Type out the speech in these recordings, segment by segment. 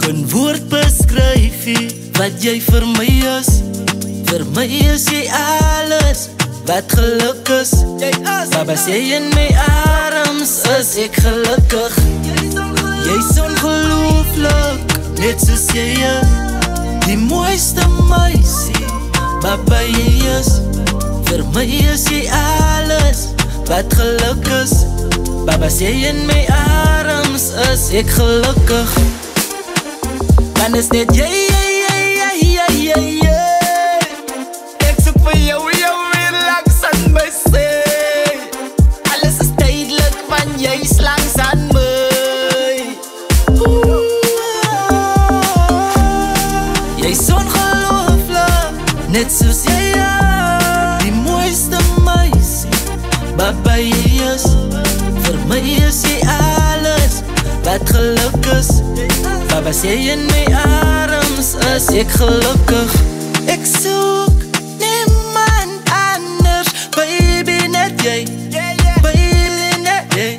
Geen woord beskryf nie wat jy vir my is. Vir my is jy alles wat geluk is. Baba sê in my arms is ek gelukkig. Jy's ongelooflik, net soos jy is. Die mooiste meisie, Baba jy is. Vir my is jy alles wat geluk is. Baba sê in my arms is ek gelukkig. Dan is net jy. Ek soek vir jou weer langs aan my sê. Alles is tydelik, want jy's langs aan my. Jy's ongelooflik, net soos jy is. Die mooiste meisie, Baba jy is. Vir my is jy alles wat geluk is. Baba sê in my arms is ek gelukkig. Ek soek niemand anders, baby net jy. Baby net jy.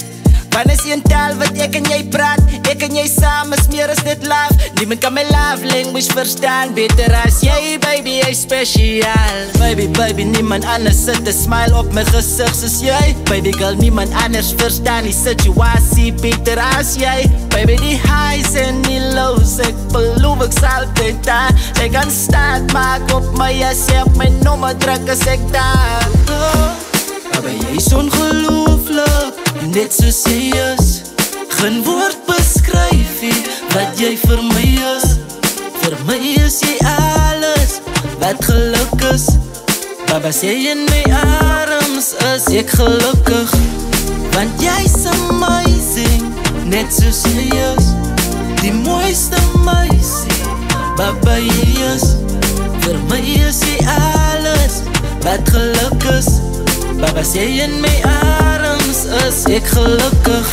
Want is een taal wat ek en jy praat, ek en jy saam is meer as net love. Niemand kan my love language verstaan beter as jy, baby, jy spesiaal. Baby, niemand anders sit 'n smile op my gesig soos jy. Baby girl, niemand anders verstaan die situasie beter as jy. Baby, die highs en die lows, ek beloof ek sal altyd daar. Jy kan staat maak op my as jy op my nommer druk as ek daar. Baba, jy's ongelooflik, net soos jy is. Geen woord beskryf nie wat jy vir my is. Vir my is jy alles wat geluk is. Baba sê in my arms is ek gelukkig. Want jy's amazing, net soos jy is. Die mooiste meisie, Baba jy is. Vir my is jy alles wat geluk is. Baba sê in my arms is ek gelukkig.